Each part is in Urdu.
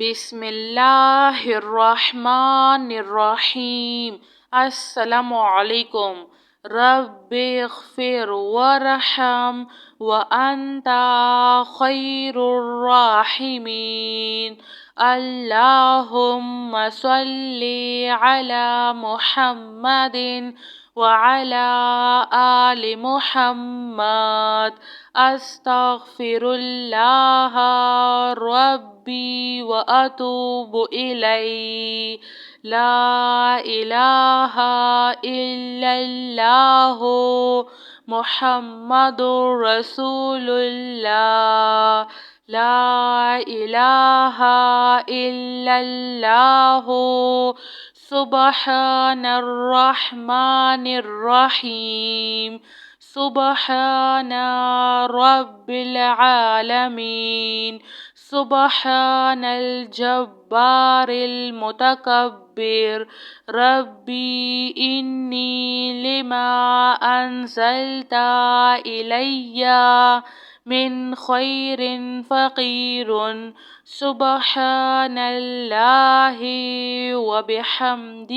بسم اللہ الرحمن الرحیم۔ السلام علیکم۔ رب اغفر ورحم وانت خیر الراحمین۔ اللہم صلی علی محمد وعلی آل محمد۔ استغفر اللہ ربی واتوب الیہ۔ لا الہ الا اللہ محمد رسول اللہ۔ لا الہ الا اللہ سبحان الرحمن الرحیم۔ سبحان رب العالمین۔ سبحان الجبار المتکبر۔ ربی انی لما انزلت الی من خیر فقیر۔ سبحان اللہ وبحمدہ۔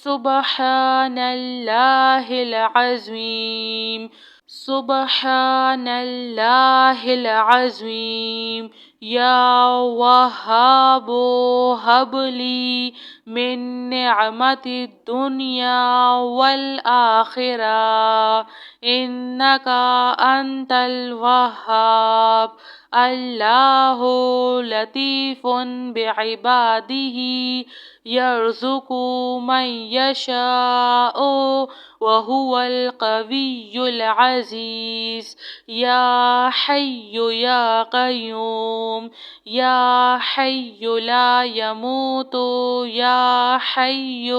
سبحان اللہ العظیم۔ سبحان اللہ العظیم۔ یا وہاب ہب لی من نعمت الدنیا والآخرہ انک انت الوہاب۔ اللہ لطیف بعبادہ یرزق من یشاء وہو القوی العزیز۔ یا حی یا قیوم۔ یا حی لا یموت۔ یا حی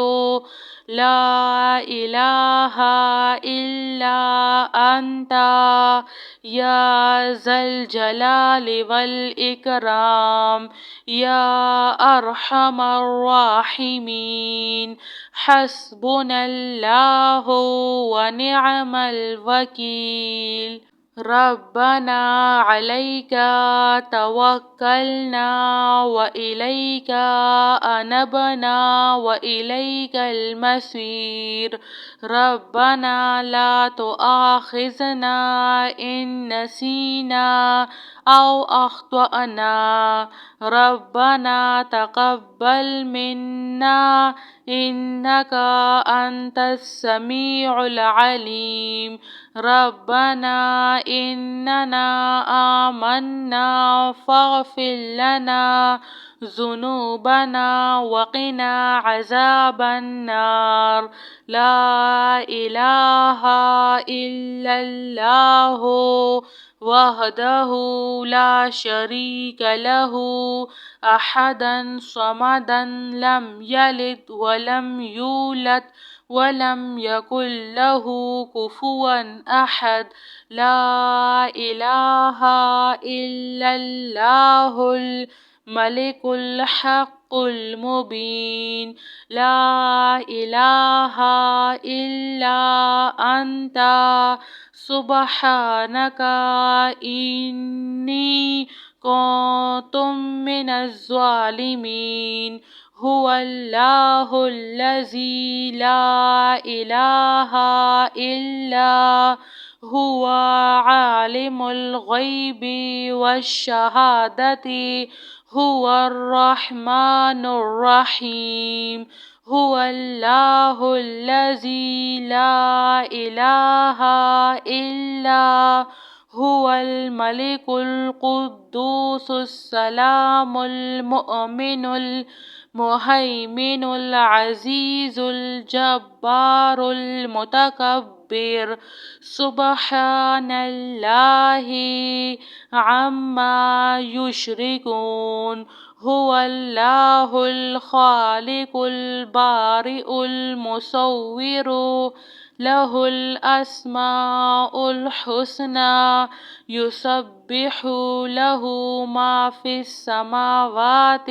لا الہ الا انت یا ذا الجلال والاکرام۔ یا ارحم الراحمین۔ حسبنا اللہ ونعم الوکیل۔ ربنا علیک توکلنا وإلیک انبنا وإلیک المصیر۔ ربنا لا تؤاخذنا ان نسینا او اخطأنا۔ ربنا تقبل منا انک انت السمیع العلیم۔ ربنا اننا آمنا فاغفر لنا ذنوبنا وقنا عذاب النار۔ لا الہ الا اللہ وحدہ لا شریک لہ احدا صمدا لم یلد ولم یولد ولم یکن لہ کفوا احد۔ لا الہ الا اللہ الملک الحق المبین۔ لا الہ الا انت سبحانک انی کنت من الظالمین۔ هو اللہ الذی لا الہ الا هو عالم الغیب والشہادۃ هو الرحمن الرحیم۔ هو اللہ الذی لا الہ الا هو الملک القدوس السلام المؤمن المہیمن العزیز الجبار المتکبر۔ سبحان اللہ عما یشرکون۔ هو اللہ الخالق البارئ المصور لہ الاسماء الحسنی یسبح لہ ما فی السماوات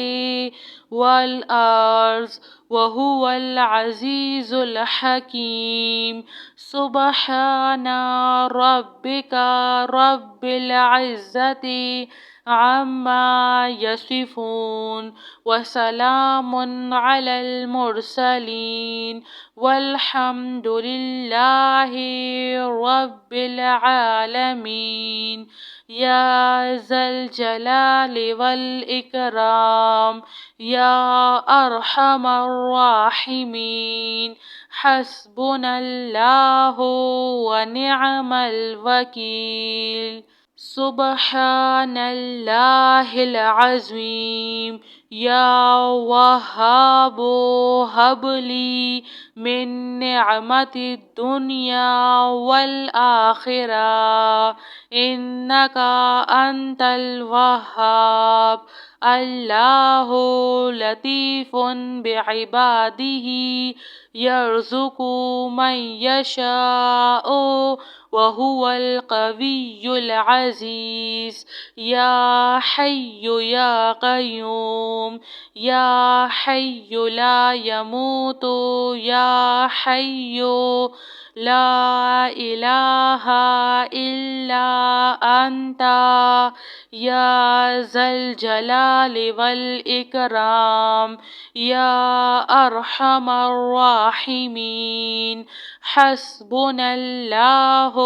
والارض وہو العزیز الحکیم۔ سبحان ربک رب العزة عما يصفون وسلام على المرسلين والحمد لله رب العالمين. يا ذا الجلال والإكرام يا أرحم الراحمين. حسبنا الله ونعم الوكيل. سبحان الله العظيم. يا وهاب هب لي من نعمة الدنيا والآخرة إنك أنت الوهاب. الله لطيف بعباده يرزق من يشاء وهو القوي العزيز. يا حي يا قيوم يا حي لا يموت يا حي لا إله إلا أنت يا ذا الجلال والإكرام يا أرحم الراحمين. حسبنا الله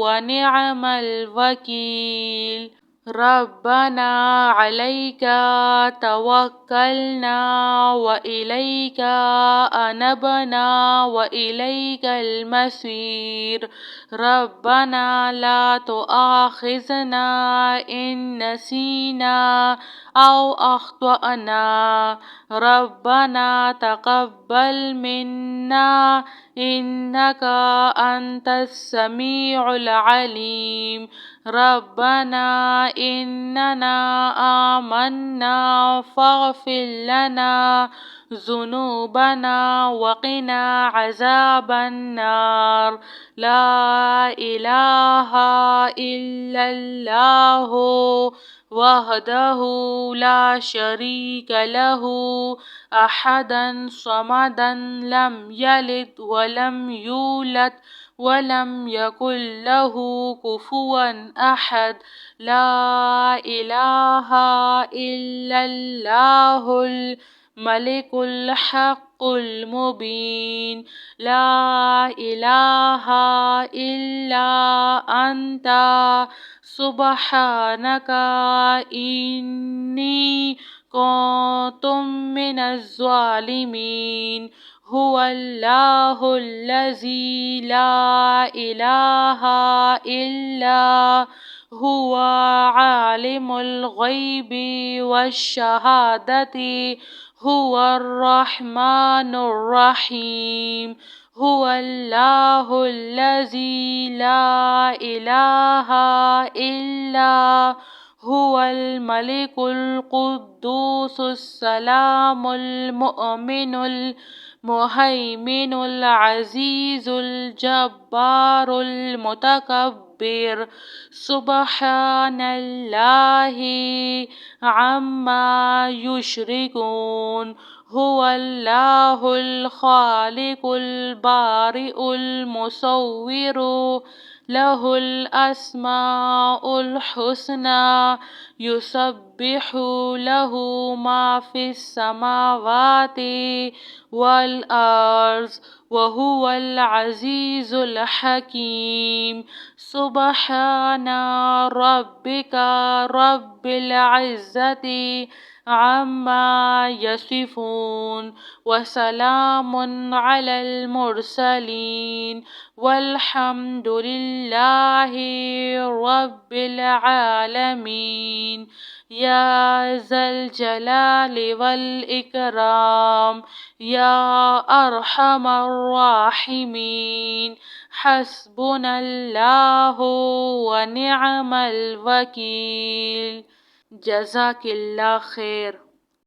ونعم الوكيل. ربنا عليك توكلنا وإليك أنبنا وإليك المصير. ربنا لا تؤاخذنا إن نسينا أو أخطأنا. ربنا تقبل منا إنك أنت السميع العليم. ربنا إننا آمنا فاغفر لنا ذنوبنا وقنا عذاب النار. لا إله إلا الله وحده لا شريك له أحدا صمدا لم يلد ولم يولد ولم يكن له كفوا أحد. لا إله إلا الله الملك الحق المبين. لا إله إلا أنت سبحانك إني كنت من الظالمين. هو الله الذي لا إله إلا هو عالم الغيب والشهادة هو الرحمن الرحيم. هو الله الذي لا إله إلا هو الملك القدوس السلام المؤمن المهيمن العزيز الجبار المتكبر. سبحان الله عما يشركون. هو الله الخالق البارئ المصور له الأسماء الحسنى يسبح له ما في السماوات والأرض وهو العزيز الحكيم. سبحان ربك رب العزة عما يصفون وسلام على المرسلين والحمد لله رب العالمين. يا ذا الجلال والإكرام يا أرحم الراحمين. حسبنا الله ونعم الوكيل. جزاک اللہ خیر.